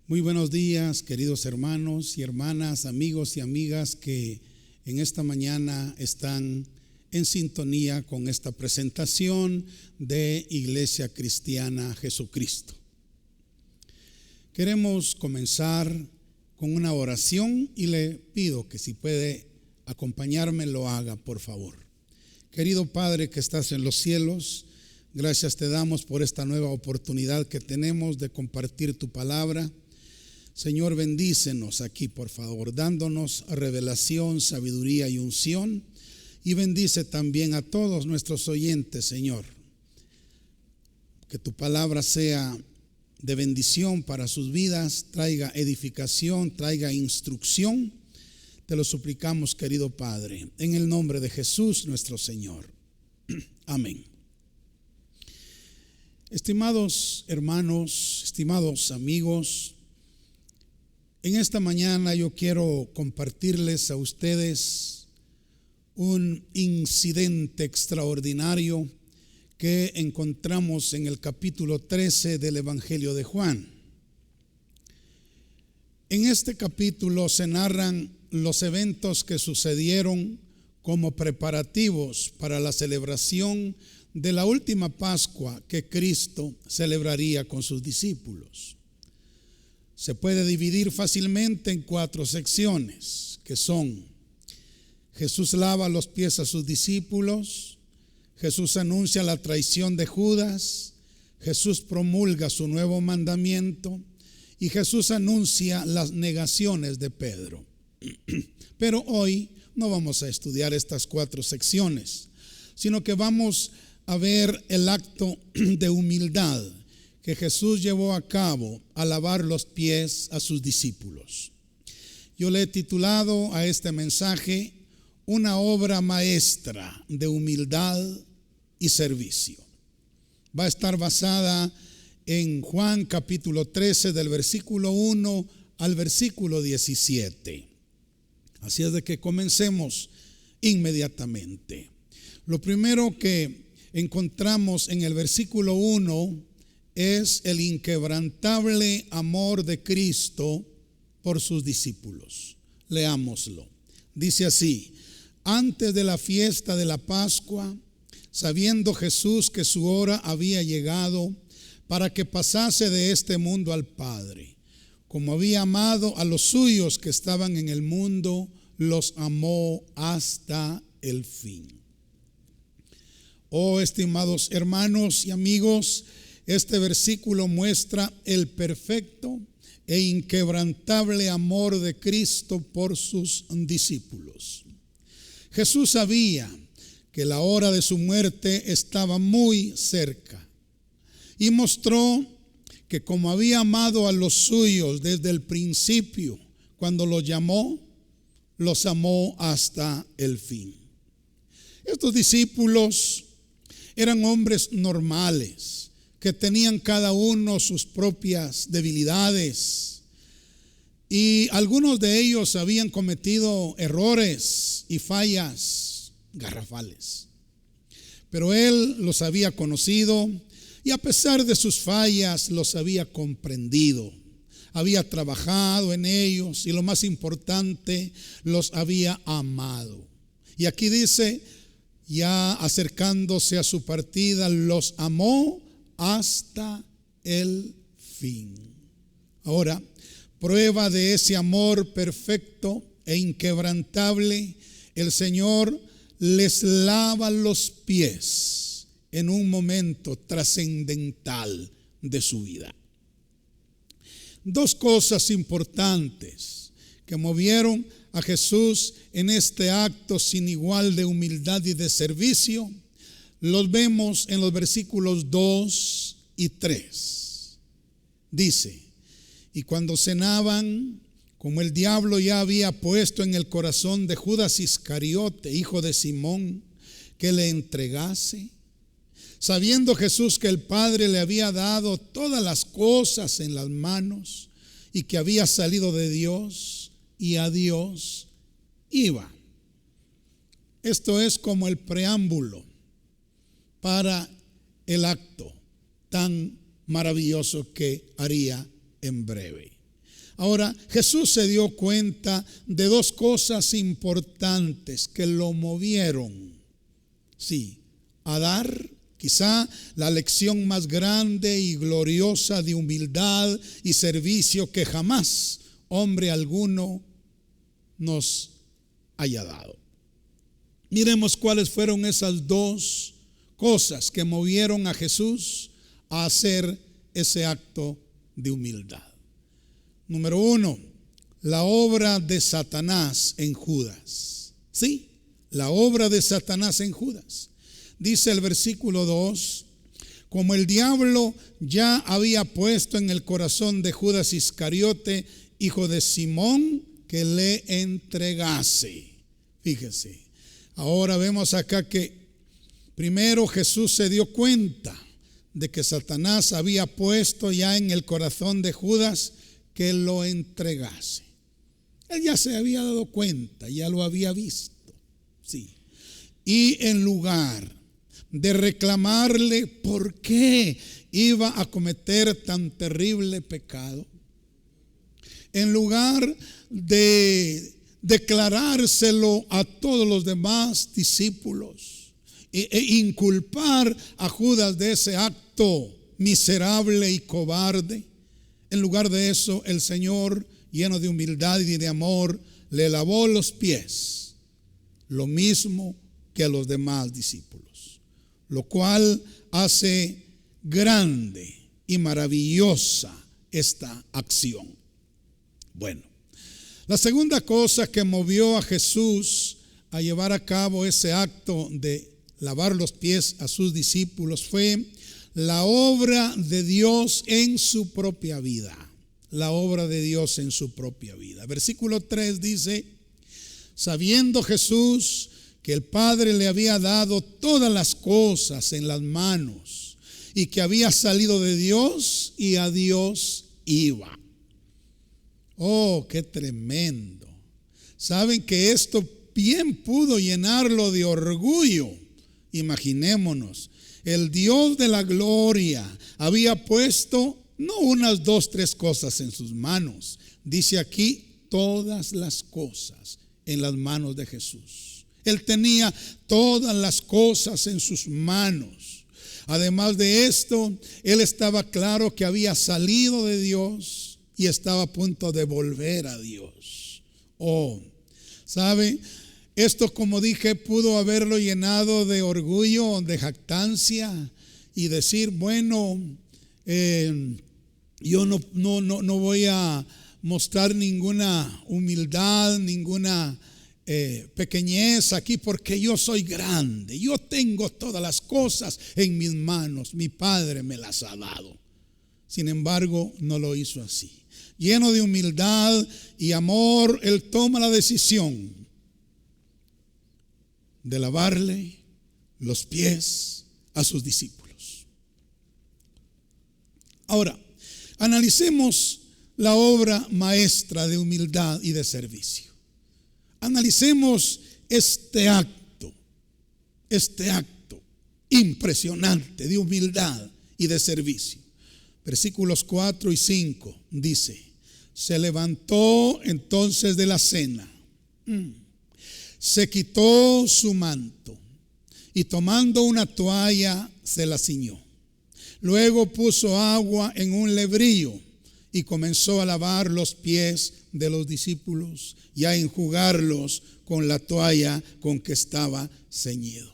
Muy buenos días, queridos hermanos y hermanas, amigos y amigas que en esta mañana están en sintonía con esta presentación de Iglesia Cristiana Jesucristo. Queremos comenzar con una oración y le pido que si puede acompañarme lo haga, por favor. Querido Padre que estás en los cielos, gracias te damos por esta nueva oportunidad que tenemos de compartir tu palabra. Señor, bendícenos aquí, por favor, dándonos revelación, sabiduría y unción. Y bendice también a todos nuestros oyentes, Señor. Que tu palabra sea de bendición para sus vidas, traiga edificación, traiga instrucción. Te lo suplicamos, querido Padre, en el nombre de Jesús nuestro Señor. Amén. Estimados hermanos, estimados amigos, en esta mañana yo quiero compartirles a ustedes un incidente extraordinario que encontramos en el capítulo 13 del Evangelio de Juan. En este capítulo se narran los eventos que sucedieron como preparativos para la celebración de la última Pascua que Cristo celebraría con sus discípulos. Se puede dividir fácilmente en 4 secciones, que son: Jesús lava los pies a sus discípulos, Jesús anuncia la traición de Judas, Jesús promulga su nuevo mandamiento y Jesús anuncia las negaciones de Pedro. Pero hoy no vamos a estudiar estas 4 secciones, sino que vamos a ver el acto de humildad que Jesús llevó a cabo al lavar los pies a sus discípulos. Yo le he titulado a este mensaje una obra maestra de humildad y servicio. Va a estar basada en Juan capítulo 13 del versículo 1 al versículo 17. Así es de que comencemos inmediatamente. Lo primero que encontramos en el versículo 1 es el inquebrantable amor de Cristo por sus discípulos. Leámoslo. Dice así: antes de la fiesta de la Pascua, sabiendo Jesús que su hora había llegado para que pasase de este mundo al Padre, como había amado a los suyos que estaban en el mundo, los amó hasta el fin. Oh, estimados hermanos y amigos, este versículo muestra el perfecto e inquebrantable amor de Cristo por sus discípulos. Jesús sabía que la hora de su muerte estaba muy cerca y mostró que como había amado a los suyos desde el principio, cuando los llamó, los amó hasta el fin. Estos discípulos eran hombres normales que tenían cada uno sus propias debilidades, y algunos de ellos habían cometido errores y fallas garrafales. Pero Él los había conocido y a pesar de sus fallas los había comprendido, había trabajado en ellos y lo más importante, los había amado. Y aquí dice, ya acercándose a su partida, los amó hasta el fin. Ahora, prueba de ese amor perfecto e inquebrantable, el Señor les lava los pies en un momento trascendental de su vida. 2 cosas importantes que movieron a Jesús en este acto sin igual de humildad y de servicio los vemos en los versículos 2 y 3. Dice: y cuando cenaban, como el diablo ya había puesto en el corazón de Judas Iscariote, hijo de Simón, que le entregase, sabiendo Jesús que el Padre le había dado todas las cosas en las manos y que había salido de Dios y a Dios iba. Esto es como el preámbulo para el acto tan maravilloso que haría en breve. Ahora, Jesús se dio cuenta de dos cosas importantes que lo movieron, sí, a dar quizá la lección más grande y gloriosa de humildad y servicio que jamás hombre alguno nos haya dado. Miremos cuáles fueron esas dos cosas que movieron a Jesús a hacer ese acto de humildad. Número 1, la obra de Satanás en Judas. Sí, la obra de Satanás en Judas. Dice el versículo 2, como el diablo ya había puesto en el corazón de Judas Iscariote, hijo de Simón, que le entregase. Fíjese, ahora vemos acá que primero Jesús se dio cuenta de que Satanás había puesto ya en el corazón de Judas que lo entregase. Él ya se había dado cuenta, ya lo había visto. Sí. Y en lugar de reclamarle por qué iba a cometer tan terrible pecado, en lugar de declarárselo a todos los demás discípulos e inculpar a Judas de ese acto miserable y cobarde, en lugar de eso, el Señor, lleno de humildad y de amor, le lavó los pies, lo mismo que a los demás discípulos, lo cual hace grande y maravillosa esta acción. Bueno, la segunda cosa que movió a Jesús a llevar a cabo ese acto de lavar los pies a sus discípulos fue la obra de Dios en su propia vida. La obra de Dios en su propia vida. Versículo 3 dice, sabiendo Jesús que el Padre le había dado todas las cosas en las manos y que había salido de Dios y a Dios iba. Oh, qué tremendo. Saben que esto bien pudo llenarlo de orgullo. Imaginémonos, el Dios de la gloria había puesto no unas 2, 3 cosas en sus manos. Dice aquí todas las cosas en las manos de Jesús. Él tenía todas las cosas en sus manos. Además de esto, él estaba claro que había salido de Dios y estaba a punto de volver a Dios. Oh, ¿sabe? Esto, como dije, pudo haberlo llenado de orgullo, de jactancia y decir, bueno, yo no voy a mostrar ninguna humildad, ninguna pequeñez aquí porque yo soy grande. Yo tengo todas las cosas en mis manos. Mi Padre me las ha dado. Sin embargo, no lo hizo así. Lleno de humildad y amor, él toma la decisión de lavarle los pies a sus discípulos. Ahora, analicemos la obra maestra de humildad y de servicio. Analicemos este acto impresionante de humildad y de servicio. Versículos 4 y 5 dice, se levantó entonces de la cena, se quitó su manto y tomando una toalla se la ciñó. Luego puso agua en un lebrillo y comenzó a lavar los pies de los discípulos y a enjugarlos con la toalla con que estaba ceñido.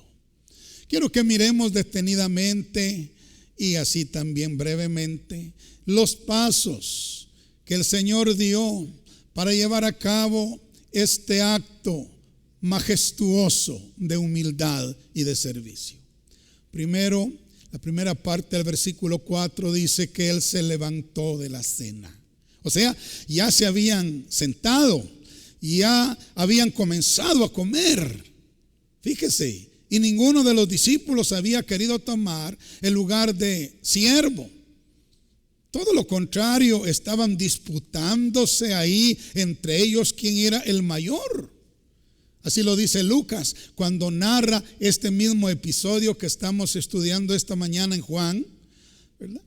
Quiero que miremos detenidamente y así también brevemente los pasos que el Señor dio para llevar a cabo este acto majestuoso de humildad y de servicio. Primero, la primera parte del versículo 4 dice que Él se levantó de la cena. O sea, ya se habían sentado, ya habían comenzado a comer. Fíjese, y ninguno de los discípulos había querido tomar el lugar de siervo. Todo lo contrario, estaban disputándose ahí entre ellos quién era el mayor. Así lo dice Lucas cuando narra este mismo episodio que estamos estudiando esta mañana en Juan, ¿verdad?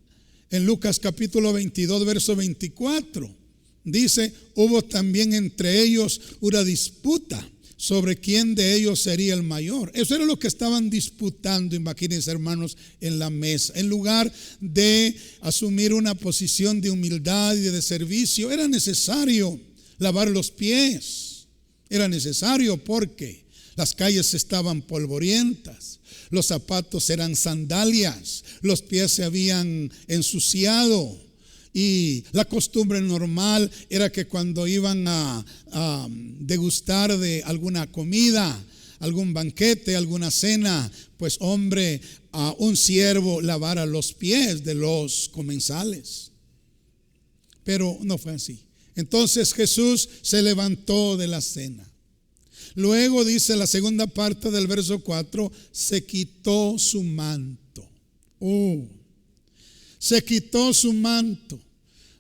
En Lucas capítulo 22, verso 24, dice, hubo también entre ellos una disputa sobre quién de ellos sería el mayor. Eso era lo que estaban disputando, imagínense, hermanos, en la mesa. En lugar de asumir una posición de humildad y de servicio, era necesario lavar los pies. Era necesario porque las calles estaban polvorientas, los zapatos eran sandalias, los pies se habían ensuciado. Y la costumbre normal era que cuando iban a degustar de alguna comida, algún banquete, alguna cena, pues un siervo lavara los pies de los comensales. Pero no fue así. Entonces Jesús se levantó de la cena. Luego dice la segunda parte del verso 4, se quitó su manto. Se quitó su manto.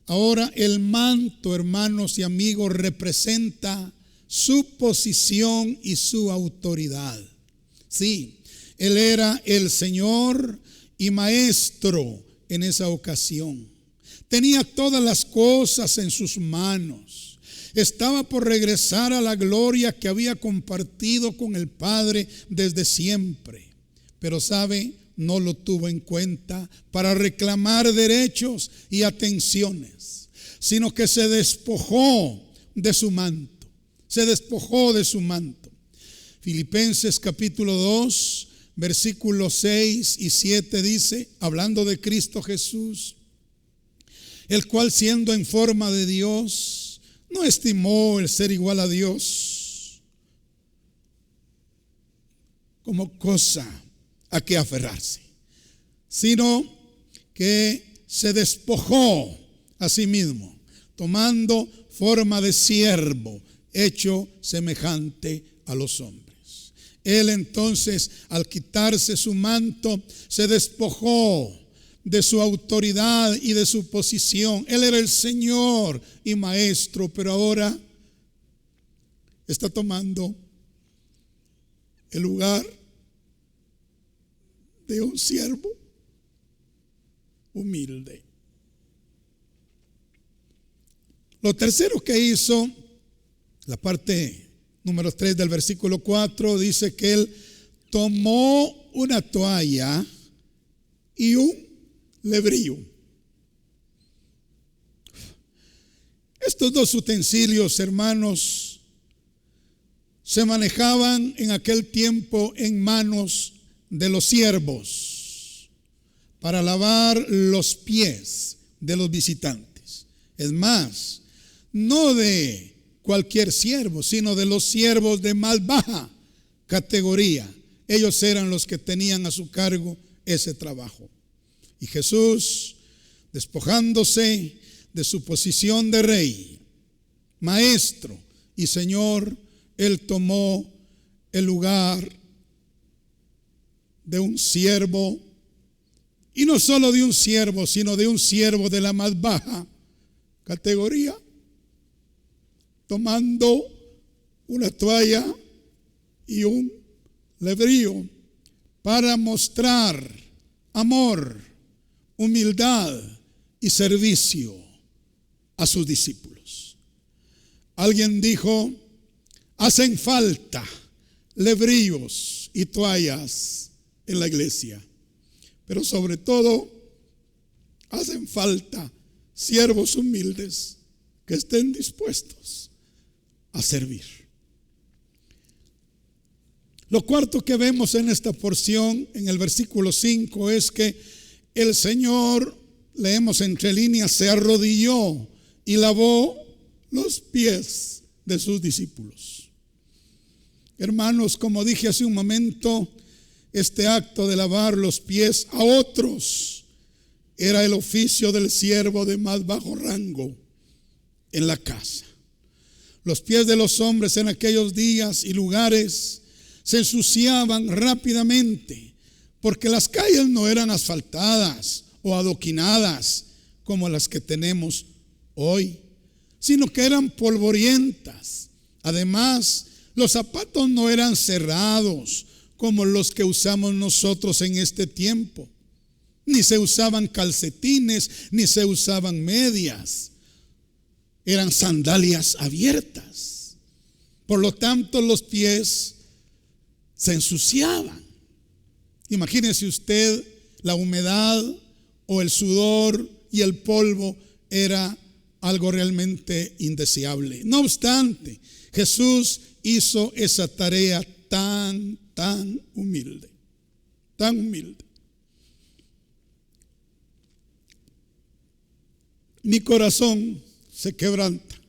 Ahora el manto, hermanos y amigos, representa su posición y su autoridad. Sí, él era el Señor y Maestro en esa ocasión. Tenía todas las cosas en sus manos. Estaba por regresar a la gloria que había compartido con el Padre desde siempre. Pero ¿sabe? No lo tuvo en cuenta para reclamar derechos y atenciones, sino que se despojó de su manto. Se despojó de su manto. Filipenses capítulo 2, versículos 6 y 7 dice, hablando de Cristo Jesús, el cual siendo en forma de Dios, no estimó el ser igual a Dios como cosa a que aferrarse, sino que se despojó a sí mismo, tomando forma de siervo, hecho semejante a los hombres. Él entonces, al quitarse su manto, se despojó de su autoridad y de su posición. Él era el Señor y Maestro, pero ahora está tomando el lugar de un siervo humilde. Lo tercero que hizo, la parte número 3 del versículo 4, dice que él tomó una toalla y un lebrillo. Estos dos utensilios, hermanos, se manejaban en aquel tiempo en manos de los siervos para lavar los pies de los visitantes. Es más, no de cualquier siervo, sino de los siervos de más baja categoría. Ellos eran los que tenían a su cargo ese trabajo. Y Jesús, despojándose de su posición de rey, maestro y Señor, él tomó el lugar de un siervo, y no solo de un siervo, sino de un siervo de la más baja categoría, tomando una toalla y un lebrillo para mostrar amor, humildad y servicio a sus discípulos. Alguien dijo, hacen falta lebrillos y toallas en la iglesia, pero sobre todo hacen falta siervos humildes que estén dispuestos a servir. Lo cuarto que vemos en esta porción, en el versículo 5, es que el Señor, leemos entre líneas, se arrodilló y lavó los pies de sus discípulos. Hermanos, como dije hace un momento, este acto de lavar los pies a otros era el oficio del siervo de más bajo rango en la casa. Los pies de los hombres en aquellos días y lugares se ensuciaban rápidamente, porque las calles no eran asfaltadas o adoquinadas como las que tenemos hoy, sino que eran polvorientas. Además, los zapatos no eran cerrados como los que usamos nosotros en este tiempo. Ni se usaban calcetines, ni se usaban medias. eran sandalias abiertas. Por lo tanto, los pies se ensuciaban. Imagínese usted, la humedad o el sudor y el polvo era algo realmente indeseable. No obstante, Jesús hizo esa tarea tan humilde, tan humilde. Mi corazón se quebranta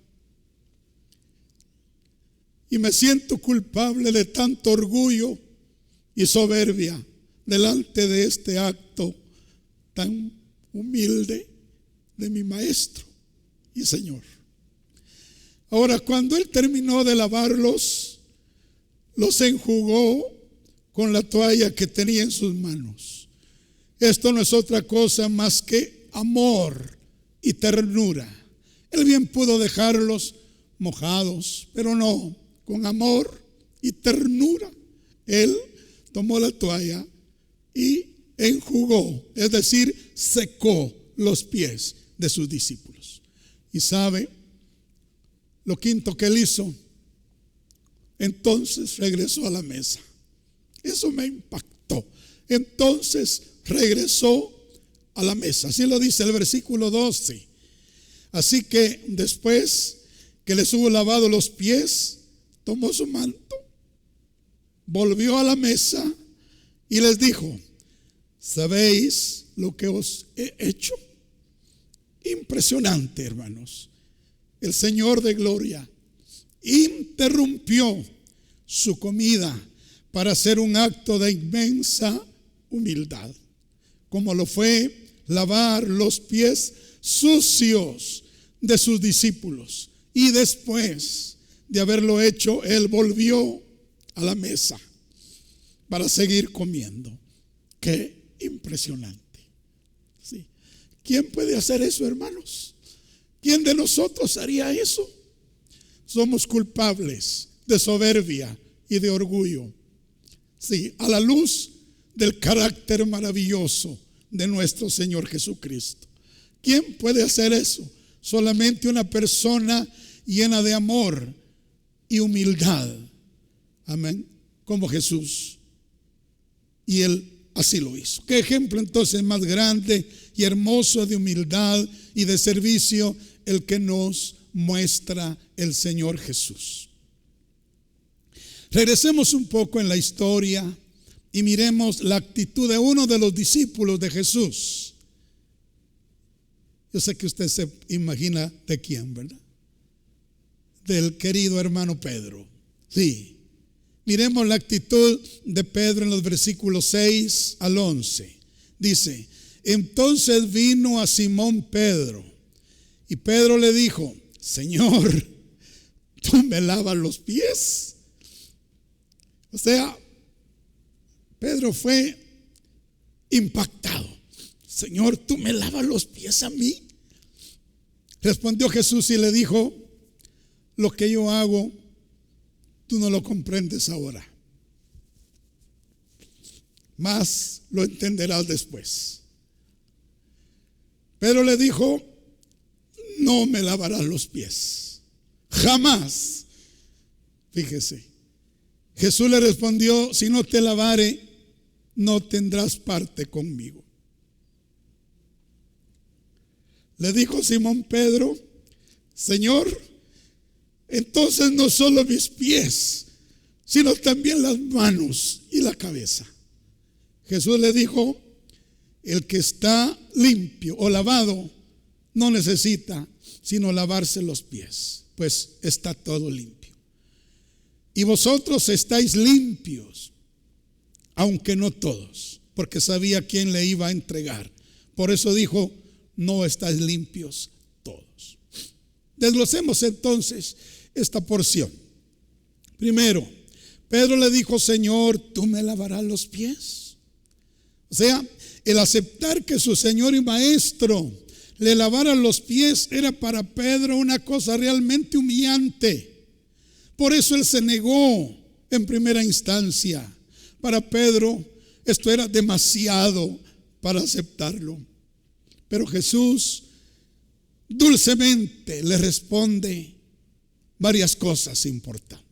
y me siento culpable de tanto orgullo y soberbia delante de este acto tan humilde de mi maestro y Señor. Ahora, cuando Él terminó de lavarlos, los enjugó con la toalla que tenía en sus manos. Esto no es otra cosa más que amor y ternura. Él bien pudo dejarlos mojados, pero no, con amor y ternura. Él tomó la toalla y enjugó, es decir, secó los pies de sus discípulos. Y sabe lo quinto que él hizo, entonces regresó a la mesa. Eso me impactó. Entonces regresó a la mesa. Así lo dice el versículo 12. Así que después que les hubo lavado los pies, tomó su manto, volvió a la mesa y les dijo: ¿sabéis lo que os he hecho? Impresionante, hermanos. El Señor de gloria interrumpió su comida para hacer un acto de inmensa humildad, como lo fue lavar los pies sucios de sus discípulos. Y después de haberlo hecho, Él volvió a la mesa para seguir comiendo. Qué impresionante. Sí. ¿Quién puede hacer eso, hermanos? ¿Quién de nosotros haría eso? Somos culpables de soberbia y de orgullo. Sí, a la luz del carácter maravilloso de nuestro Señor Jesucristo. ¿Quién puede hacer eso? Solamente una persona llena de amor y humildad. Amén. Como Jesús. Y Él así lo hizo. ¿Qué ejemplo entonces más grande y hermoso de humildad y de servicio el que nos muestra el Señor Jesús? Regresemos un poco en la historia y miremos la actitud de uno de los discípulos de Jesús. Yo sé que usted se imagina de quién, ¿verdad? Del querido hermano Pedro. Sí. Miremos la actitud de Pedro en los versículos 6 al 11. Dice: entonces vino a Simón Pedro y Pedro le dijo: Señor, ¿tú me lavas los pies? O sea, Pedro fue impactado. Señor, ¿tú me lavas los pies a mí? Respondió Jesús y le dijo: lo que yo hago, tú no lo comprendes ahora, mas lo entenderás después. Pedro le dijo: no me lavarás los pies, jamás. Fíjese, Jesús le respondió: si no te lavare, no tendrás parte conmigo. Le dijo Simón Pedro: Señor, entonces no solo mis pies, sino también las manos y la cabeza. Jesús le dijo: el que está limpio o lavado no necesita sino lavarse los pies, pues está todo limpio. Y vosotros estáis limpios, aunque no todos, porque sabía quién le iba a entregar. Por eso dijo: no estáis limpios todos. Desglosemos entonces esta porción. Primero, Pedro le dijo: Señor, ¿tú me lavarás los pies? O sea, el aceptar que su Señor y Maestro le lavara los pies era para Pedro una cosa realmente humillante. Por eso él se negó en primera instancia. Para Pedro esto era demasiado para aceptarlo. Pero Jesús dulcemente le responde varias cosas importantes.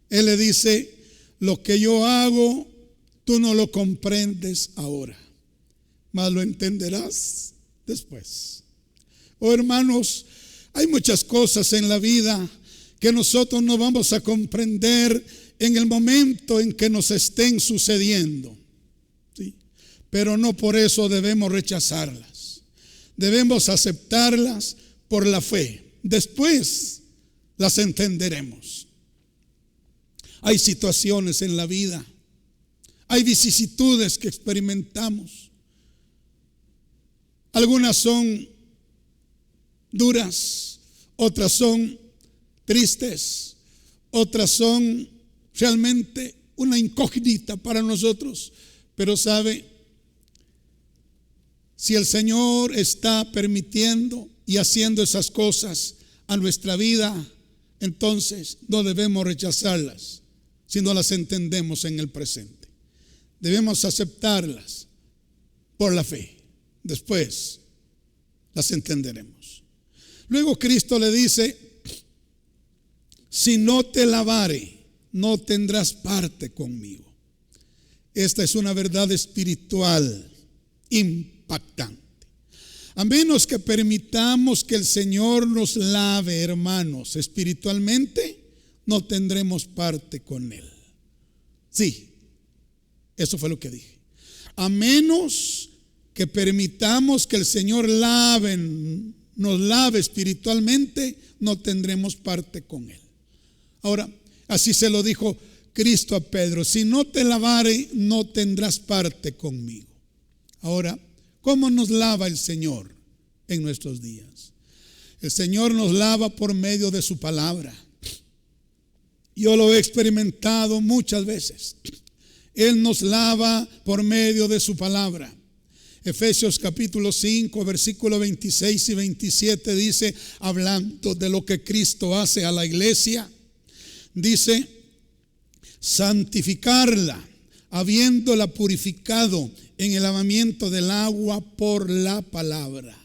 Él le dice: lo que yo hago, tú no lo comprendes ahora, mas lo entenderás después. Oh, hermanos, hay muchas cosas en la vida que nosotros no vamos a comprender en el momento en que nos estén sucediendo, ¿sí? Pero no por eso debemos rechazarlas. Debemos aceptarlas por la fe. Después las entenderemos. Hay situaciones en la vida, hay vicisitudes que experimentamos. Algunas son duras, otras son tristes, otras son realmente una incógnita para nosotros. Pero sabe, si el Señor está permitiendo y haciendo esas cosas a nuestra vida, entonces no debemos rechazarlas si no las entendemos en el presente. Debemos aceptarlas por la fe. Después las entenderemos. Luego Cristo le dice: si no te lavare, no tendrás parte conmigo. Esta es una verdad espiritual impactante. A menos que permitamos que el Señor nos lave, hermanos, espiritualmente, no tendremos parte con Él. Sí, eso fue lo que dije. A menos que permitamos que el Señor nos lave espiritualmente, no tendremos parte con Él. Ahora, así se lo dijo Cristo a Pedro: si no te lavare, no tendrás parte conmigo. Ahora, ¿cómo nos lava el Señor en nuestros días? El Señor nos lava por medio de su palabra. Yo lo he experimentado muchas veces. Él nos lava por medio de su palabra. Efesios capítulo 5, versículo 26 y 27 dice, hablando de lo que Cristo hace a la iglesia, dice: santificarla, habiéndola purificado en el lavamiento del agua por la palabra,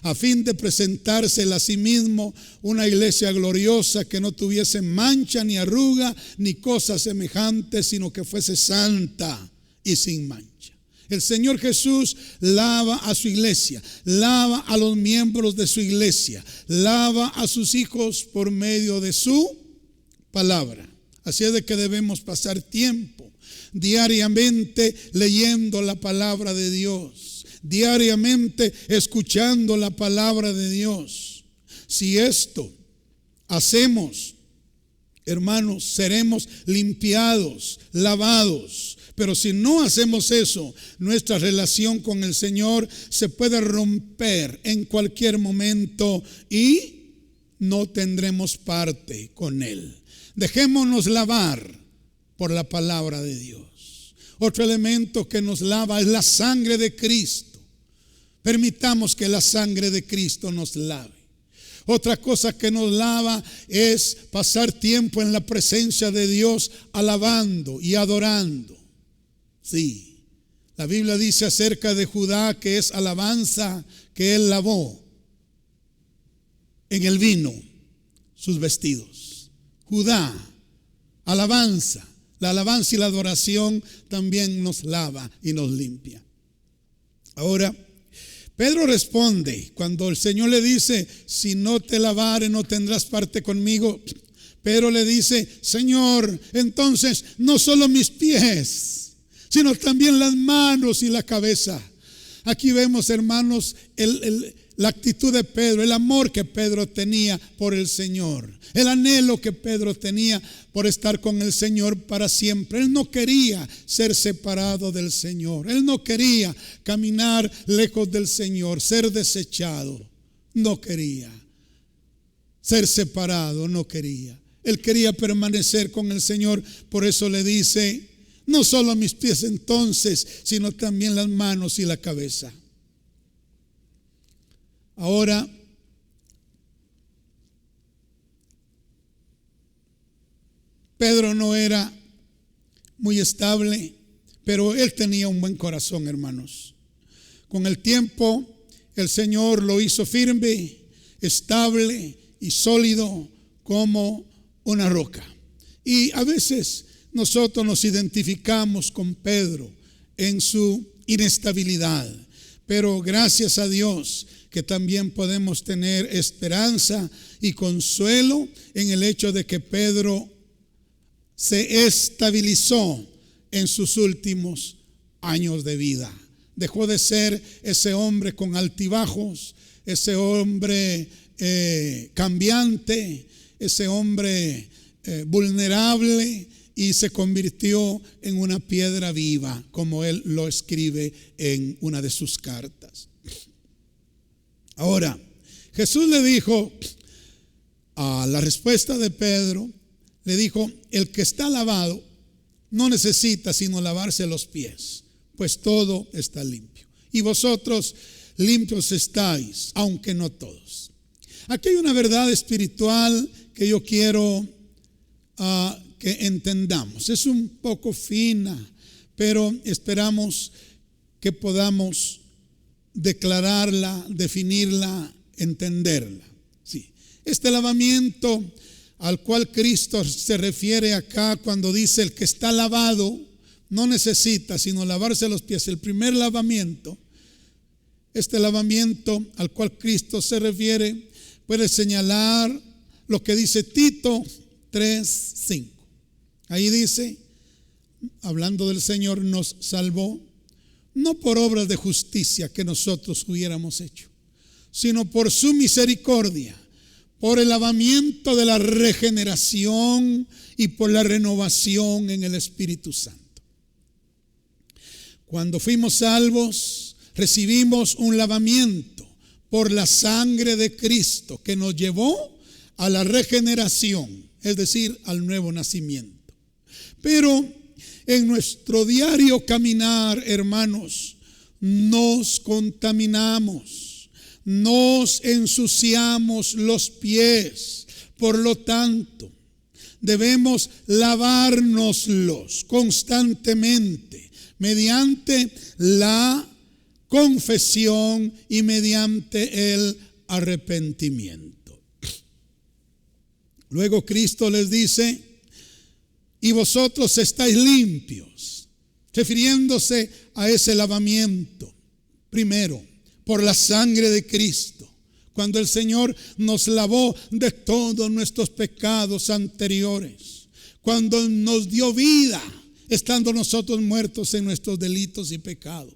a fin de presentársela a sí mismo una iglesia gloriosa, que no tuviese mancha ni arruga ni cosa semejante, sino que fuese santa y sin mancha. El Señor Jesús lava a su iglesia, lava a los miembros de su iglesia, lava a sus hijos por medio de su palabra. Así es de que debemos pasar tiempo diariamente leyendo la palabra de Dios, diariamente escuchando la palabra de Dios. Si esto hacemos, hermanos, seremos limpiados, lavados. Pero si no hacemos eso, nuestra relación con el Señor se puede romper en cualquier momento y no tendremos parte con Él. Dejémonos lavar por la palabra de Dios. Otro elemento que nos lava es la sangre de Cristo. Permitamos que la sangre de Cristo nos lave. Otra cosa que nos lava es pasar tiempo en la presencia de Dios, alabando y adorando. Sí, la Biblia dice acerca de Judá que es alabanza que él lavó en el vino sus vestidos. Judá, alabanza. La alabanza y la adoración también nos lava y nos limpia. Ahora, Pedro responde cuando el Señor le dice: si no te lavare, no tendrás parte conmigo. Pedro le dice: Señor, entonces no solo mis pies, sino también las manos y la cabeza. Aquí vemos, hermanos, la actitud de Pedro, el amor que Pedro tenía por el Señor, el anhelo que Pedro tenía por estar con el Señor para siempre. Él no quería ser separado del Señor. Él no quería caminar lejos del Señor, ser desechado. No quería ser separado, no quería. Él quería permanecer con el Señor. Por eso le dice: no solo mis pies entonces, sino también las manos y la cabeza. Ahora, Pedro no era muy estable, pero él tenía un buen corazón, hermanos. Con el tiempo, el Señor lo hizo firme estable y sólido como una roca. Y a veces nosotros nos identificamos con Pedro en su inestabilidad, pero gracias a Dios que también podemos tener esperanza y consuelo en el hecho de que Pedro se estabilizó en sus últimos años de vida. Dejó de ser ese hombre con altibajos, ese hombre cambiante, ese hombre vulnerable, y se convirtió en una piedra viva, como él lo escribe en una de sus cartas. Ahora, Jesús le dijo a la respuesta de Pedro, le dijo: el que está lavado no necesita sino lavarse los pies, pues todo está limpio. Y vosotros limpios estáis, aunque no todos. Aquí hay una verdad espiritual que yo quiero que entendamos. Es un poco fina, pero esperamos que podamos declararla, definirla, entenderla. Sí. Este lavamiento al cual Cristo se refiere acá cuando dice: el que está lavado no necesita sino lavarse los pies. El primer lavamiento, este lavamiento al cual Cristo se refiere, puede señalar lo que dice Tito 3:5. Ahí dice, hablando del Señor, nos salvó no por obras de justicia que nosotros hubiéramos hecho, sino por su misericordia, por el lavamiento de la regeneración y por la renovación en el Espíritu Santo. Cuando fuimos salvos, recibimos un lavamiento por la sangre de Cristo que nos llevó a la regeneración, es decir, al nuevo nacimiento. Pero en nuestro diario caminar, hermanos, nos contaminamos, nos ensuciamos los pies. Por lo tanto, debemos lavárnoslos constantemente mediante la confesión y mediante el arrepentimiento. Luego Cristo les dice: y vosotros estáis limpios, refiriéndose a ese lavamiento, primero, por la sangre de Cristo. Cuando el Señor nos lavó de todos nuestros pecados anteriores, cuando nos dio vida, estando nosotros muertos en nuestros delitos y pecados.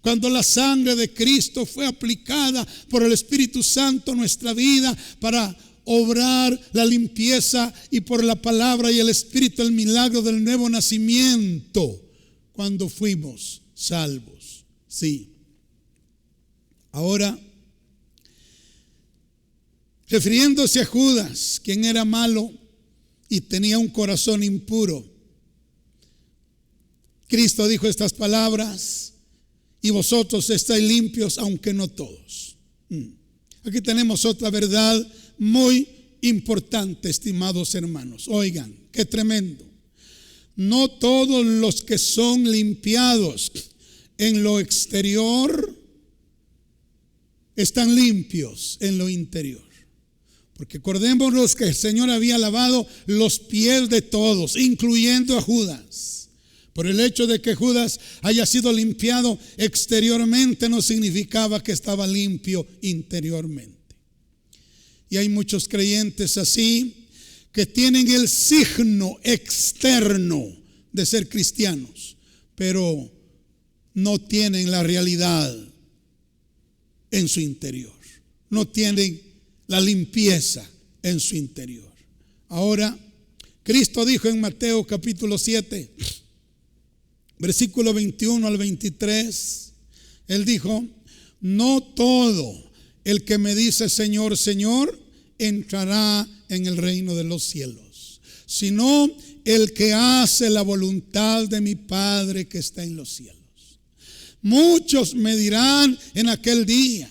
Cuando la sangre de Cristo fue aplicada por el Espíritu Santo a nuestra vida para obrar la limpieza, y por la palabra y el Espíritu el milagro del nuevo nacimiento, cuando fuimos salvos. Sí. Ahora, refiriéndose a Judas, quien era malo y tenía un corazón impuro, Cristo dijo estas palabras: y vosotros estáis limpios, aunque no todos. Aquí tenemos otra verdad muy importante, estimados hermanos. Oigan, qué tremendo. No todos los que son limpiados en lo exterior están limpios en lo interior. Porque acordémonos que el Señor había lavado los pies de todos, incluyendo a Judas. Por el hecho de que Judas haya sido limpiado exteriormente no significaba que estaba limpio interiormente. Y hay muchos creyentes así que tienen el signo externo de ser cristianos, pero no tienen la realidad en su interior. No tienen la limpieza en su interior. Ahora, Cristo dijo en Mateo capítulo 7, versículo 21 al 23, Él dijo: no todo el que me dice Señor, Señor, entrará en el reino de los cielos, sino el que hace la voluntad de mi Padre que está en los cielos. Muchos me dirán en aquel día,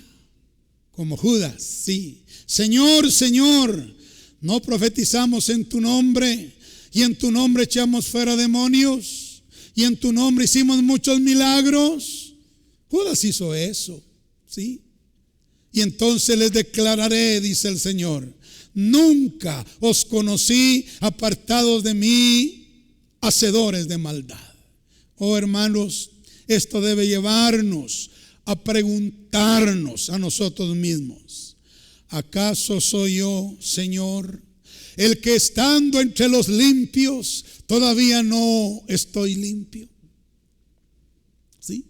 como Judas, sí, Señor, Señor, ¿no profetizamos en tu nombre? Y en tu nombre echamos fuera demonios, y en tu nombre hicimos muchos milagros. Judas hizo eso, sí. Y entonces les declararé, dice el Señor, nunca os conocí, apartados de mí, hacedores de maldad. Oh hermanos, esto debe llevarnos a preguntarnos a nosotros mismos: ¿acaso soy yo, Señor, el que estando entre los limpios todavía no estoy limpio? ¿Sí?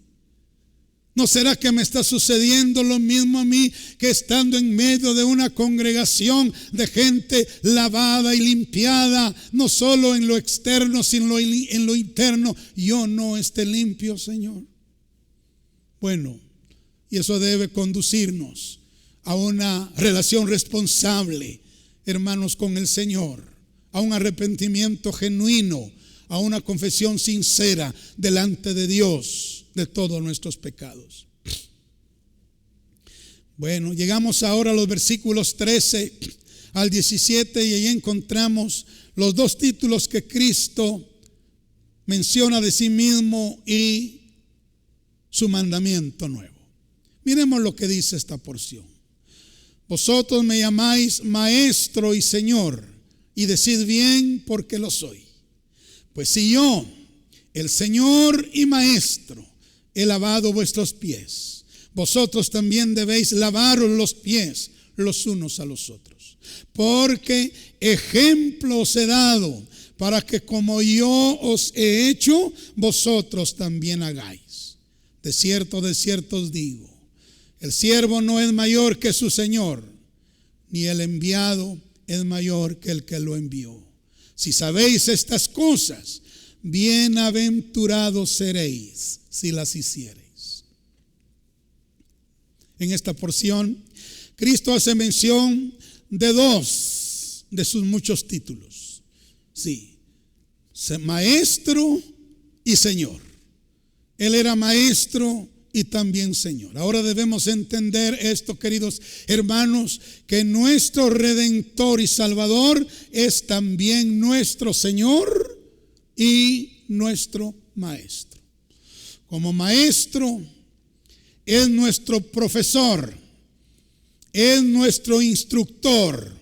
¿No será que me está sucediendo lo mismo a mí, que estando en medio de una congregación de gente lavada y limpiada, no solo en lo externo, sino en lo interno, yo no esté limpio, Señor? Bueno, y eso debe conducirnos a una relación responsable, hermanos, con el Señor, a un arrepentimiento genuino, a una confesión sincera delante de Dios de todos nuestros pecados. Bueno, llegamos ahora a los versículos 13 al 17 y ahí encontramos los dos títulos que Cristo menciona de sí mismo y su mandamiento nuevo. Miremos lo que dice esta porción. Vosotros me llamáis maestro y Señor, y decid bien, porque lo soy. Pues si yo, el Señor y maestro, he lavado vuestros pies, vosotros también debéis lavaros los pies los unos a los otros. Porque ejemplo os he dado, para que como yo os he hecho, vosotros también hagáis. De cierto os digo, el siervo no es mayor que su Señor, ni el enviado es mayor que el que lo envió. Si sabéis estas cosas, bienaventurados seréis si las hiciereis. En esta porción, Cristo hace mención de dos de sus muchos títulos. Sí, maestro y Señor. Él era maestro y también Señor. Ahora debemos entender esto, queridos hermanos, que nuestro Redentor y Salvador es también nuestro Señor y nuestro Maestro. Como maestro, es nuestro profesor, es nuestro instructor,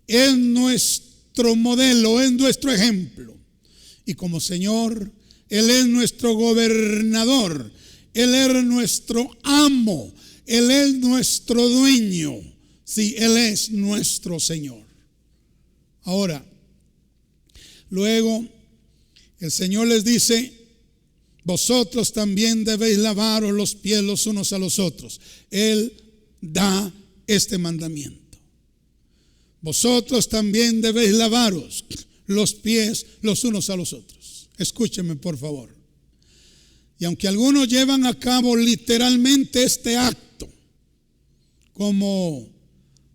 es nuestro modelo, es nuestro ejemplo. Y como Señor, Él es nuestro gobernador, Él es nuestro amo, Él es nuestro dueño. Sí, Él es nuestro Señor. Ahora, luego el Señor les dice: vosotros también debéis lavaros los pies los unos a los otros. Él da este mandamiento. Vosotros también debéis lavaros los pies los unos a los otros. Escúchenme, por favor. Y aunque algunos llevan a cabo literalmente este acto, como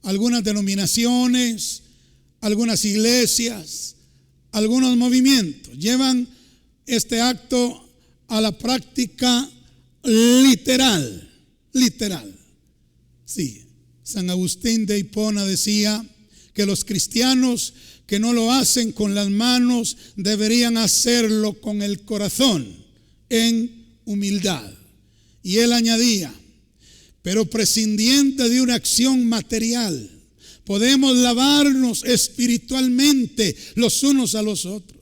algunas denominaciones, algunas iglesias, algunos movimientos, llevan este acto a la práctica literal. Sí, San Agustín de Hipona decía que los cristianos que no lo hacen con las manos deberían hacerlo con el corazón, en humildad. Y él añadía: pero prescindiendo de una acción material, podemos lavarnos espiritualmente los unos a los otros.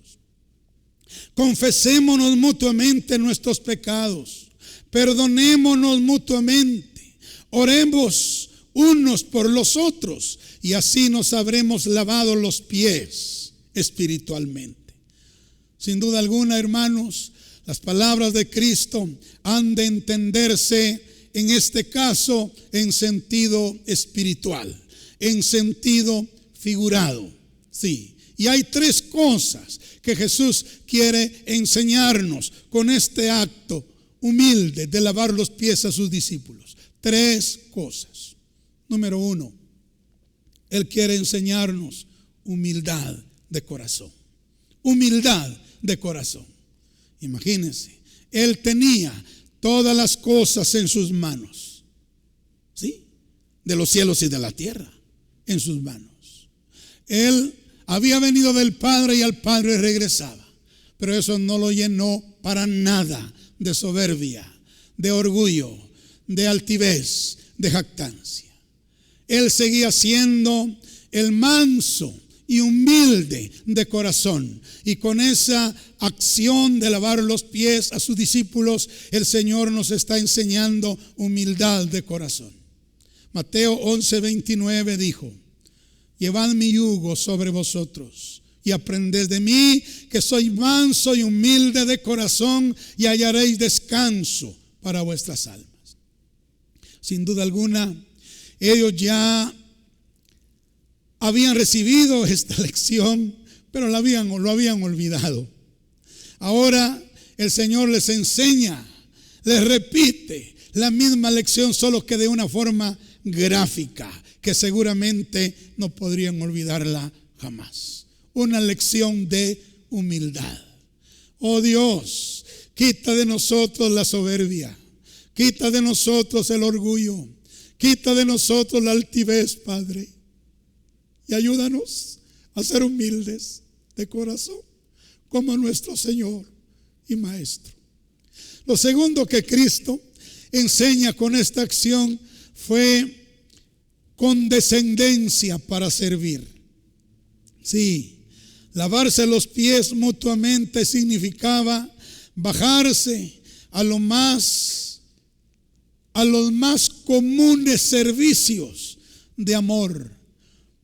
Confesémonos mutuamente nuestros pecados, perdonémonos mutuamente, oremos unos por los otros, y así nos habremos lavado los pies espiritualmente. Sin duda alguna, hermanos, las palabras de Cristo han de entenderse en este caso en sentido espiritual, en sentido figurado. Sí, y hay tres cosas que Jesús quiere enseñarnos con este acto humilde de lavar los pies a sus discípulos. Tres cosas. Número uno, Él quiere enseñarnos humildad de corazón. Humildad de corazón. Imagínense, Él tenía todas las cosas en sus manos, ¿sí? De los cielos y de la tierra, en sus manos. Él había venido del Padre y al Padre regresaba, pero eso no lo llenó para nada de soberbia, de orgullo, de altivez, de jactancia. Él seguía siendo el manso y humilde de corazón. Y con esa acción de lavar los pies a sus discípulos, el Señor nos está enseñando humildad de corazón. Mateo 11:29 dijo: llevad mi yugo sobre vosotros y aprended de mí, que soy manso y humilde de corazón, y hallaréis descanso para vuestras almas. Sin duda alguna, ellos ya habían recibido esta lección, pero lo habían olvidado. Ahora el Señor les enseña, les repite la misma lección, solo que de una forma gráfica, que seguramente no podrían olvidarla jamás. Una lección de humildad. Oh Dios, quita de nosotros la soberbia, quita de nosotros el orgullo, quita de nosotros la altivez, Padre, y ayúdanos a ser humildes de corazón como nuestro Señor y Maestro. Lo segundo que Cristo enseña con esta acción fue condescendencia para servir. Sí, lavarse los pies mutuamente significaba bajarse a los más comunes servicios de amor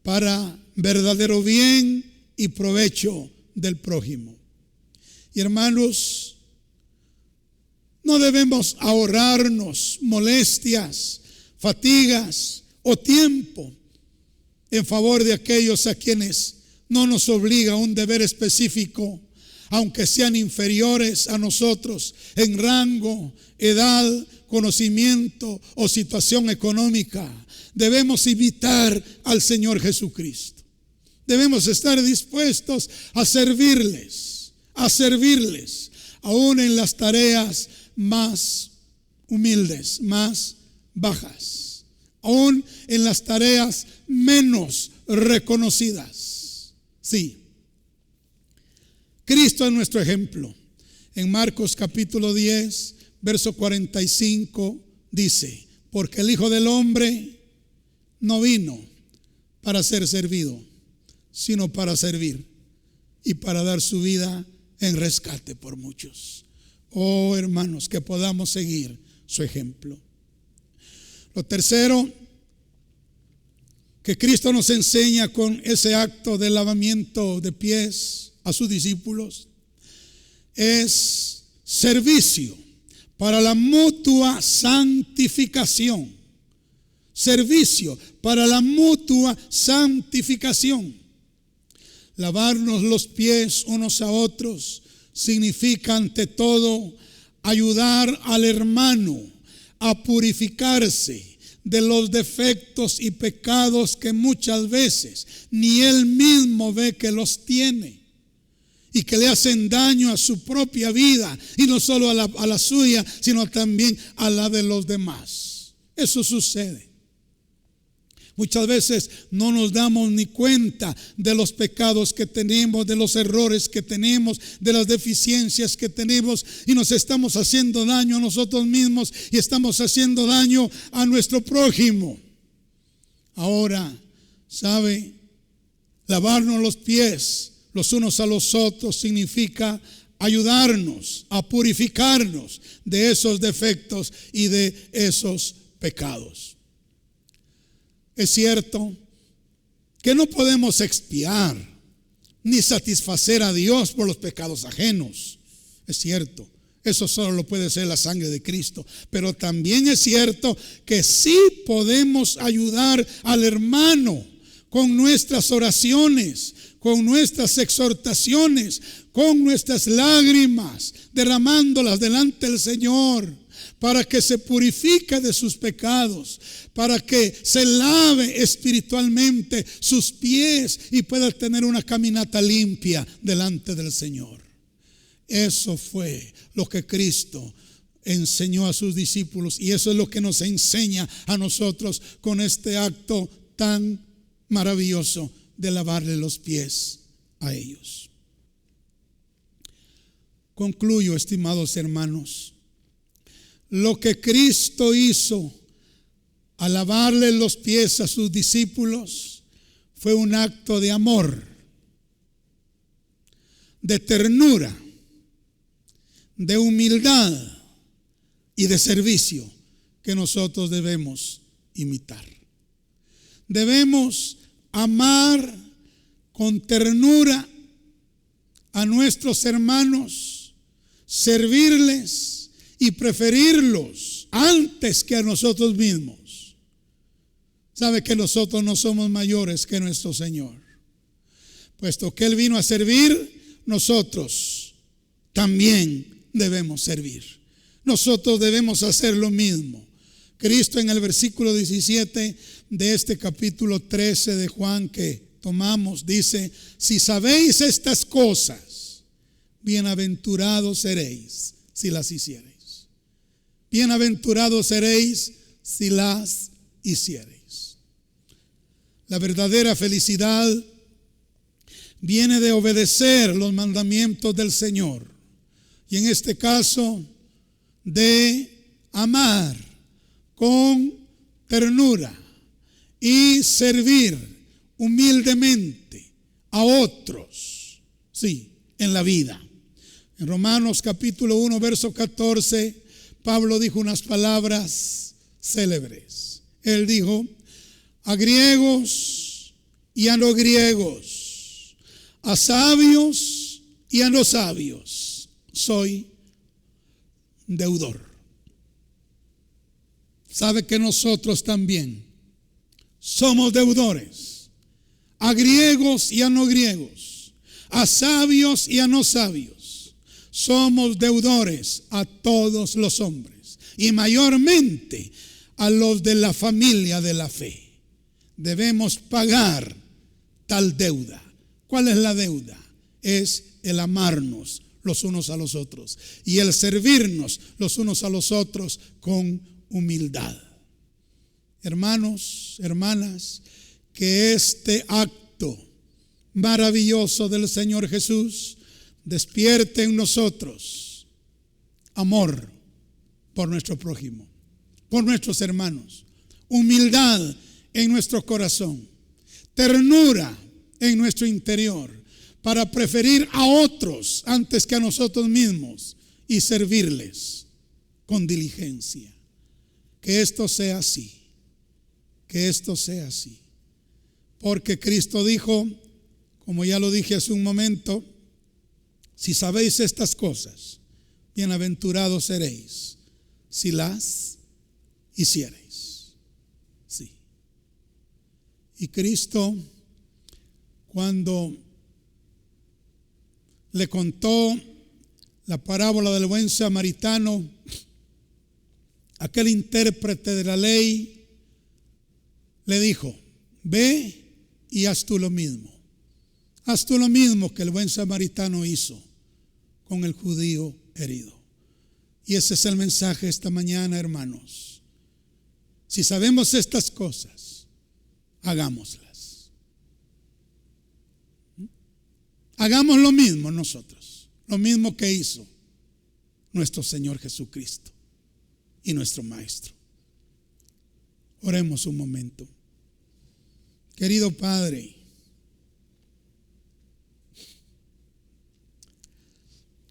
para verdadero bien y provecho del prójimo. Y hermanos, no debemos ahorrarnos molestias, fatigas o tiempo en favor de aquellos a quienes no nos obliga un deber específico, aunque sean inferiores a nosotros en rango, edad, conocimiento o situación económica. Debemos imitar al Señor Jesucristo. Debemos estar dispuestos a servirles, aún en las tareas más humildes, más bajas, aún en las tareas menos reconocidas. Sí, Cristo es nuestro ejemplo. En Marcos capítulo 10, verso 45 dice: porque el Hijo del Hombre no vino para ser servido, sino para servir y para dar su vida en rescate por muchos. Oh hermanos, que podamos seguir su ejemplo. Lo tercero que Cristo nos enseña con ese acto de lavamiento de pies a sus discípulos es servicio para la mutua santificación. Servicio para la mutua santificación. Lavarnos los pies unos a otros significa ante todo ayudar al hermano a purificarse de los defectos y pecados que muchas veces ni él mismo ve que los tiene y que le hacen daño a su propia vida, y no solo a la suya, sino también a la de los demás. Eso sucede. Muchas veces no nos damos ni cuenta de los pecados que tenemos, de los errores que tenemos, de las deficiencias que tenemos, y nos estamos haciendo daño a nosotros mismos y estamos haciendo daño a nuestro prójimo. Ahora, ¿sabe? Lavarnos los pies los unos a los otros significa ayudarnos a purificarnos de esos defectos y de esos pecados. Es cierto que no podemos expiar ni satisfacer a Dios por los pecados ajenos. Es cierto, eso solo lo puede hacer la sangre de Cristo. Pero también es cierto que sí podemos ayudar al hermano con nuestras oraciones, con nuestras exhortaciones, con nuestras lágrimas, derramándolas delante del Señor, para que se purifique de sus pecados, para que se lave espiritualmente sus pies y pueda tener una caminata limpia delante del Señor. Eso fue lo que Cristo enseñó a sus discípulos, y eso es lo que nos enseña a nosotros con este acto tan maravilloso de lavarle los pies a ellos. Concluyo, estimados hermanos. Lo que Cristo hizo al lavarle los pies a sus discípulos fue un acto de amor, de ternura, de humildad y de servicio que nosotros debemos imitar. Debemos amar con ternura a nuestros hermanos, servirles y preferirlos antes que a nosotros mismos. Sabe que nosotros no somos mayores que nuestro Señor. Puesto que Él vino a servir, nosotros también debemos servir. Nosotros debemos hacer lo mismo. Cristo en el versículo 17 de este capítulo 13 de Juan que tomamos dice: si sabéis estas cosas, bienaventurados seréis si las hiciereis. Bienaventurados seréis si las hiciereis. La verdadera felicidad viene de obedecer los mandamientos del Señor. Y en este caso, de amar con ternura y servir humildemente a otros, sí, en la vida. En Romanos capítulo 1, verso 14, Pablo dijo unas palabras célebres. Él dijo: a griegos y a no griegos, a sabios y a no sabios, soy deudor. Sabe que nosotros también somos deudores, a griegos y a no griegos, a sabios y a no sabios. Somos deudores a todos los hombres y mayormente a los de la familia de la fe. Debemos pagar tal deuda. ¿Cuál es la deuda? Es el amarnos los unos a los otros y el servirnos los unos a los otros con humildad. Hermanos, hermanas, que este acto maravilloso del Señor Jesús despierte en nosotros amor por nuestro prójimo, por nuestros hermanos, humildad en nuestro corazón, ternura en nuestro interior, para preferir a otros antes que a nosotros mismos y servirles con diligencia. Que esto sea así, que esto sea así. Porque Cristo dijo, como ya lo dije hace un momento, si sabéis estas cosas, bienaventurados seréis si las hiciereis. Sí. Y Cristo, cuando le contó la parábola del buen samaritano, aquel intérprete de la ley le dijo: ve y haz tú lo mismo. Haz tú lo mismo que el buen samaritano hizo con el judío herido. Y ese es el mensaje esta mañana, hermanos. Si sabemos estas cosas, hagámoslas. Hagamos lo mismo nosotros, lo mismo que hizo nuestro Señor Jesucristo y nuestro Maestro. Oremos un momento. Querido Padre,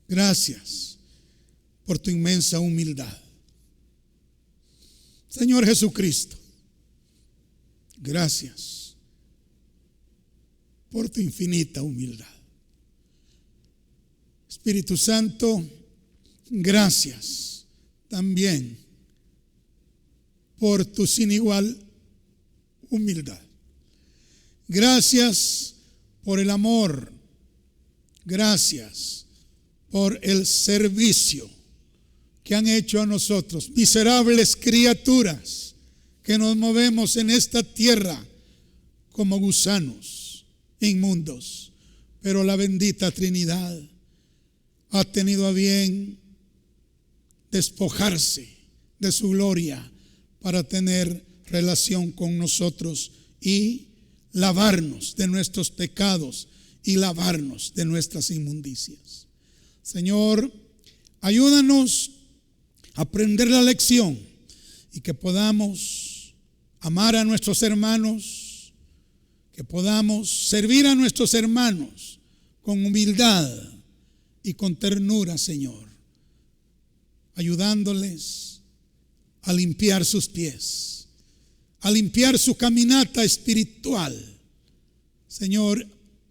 gracias por tu inmensa humildad. Señor Jesucristo, gracias por tu infinita humildad. Espíritu Santo, gracias también por tu sin igual humildad. Gracias por el amor. Gracias por el servicio que han hecho a nosotros, miserables criaturas que nos movemos en esta tierra como gusanos inmundos. Pero la bendita Trinidad ha tenido a bien despojarse de su gloria para tener relación con nosotros y lavarnos de nuestros pecados y lavarnos de nuestras inmundicias. Señor, ayúdanos a aprender la lección y que podamos amar a nuestros hermanos, que podamos servir a nuestros hermanos con humildad y con ternura, Señor, ayudándoles a limpiar sus pies, a limpiar su caminata espiritual, Señor,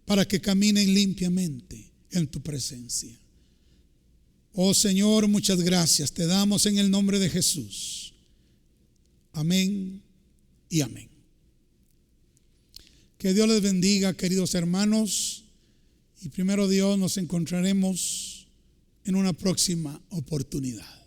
para que caminen limpiamente en tu presencia. Oh Señor, muchas gracias te damos en el nombre de Jesús. Amén y amén. Que Dios les bendiga, queridos hermanos, y primero Dios nos encontraremos en una próxima oportunidad.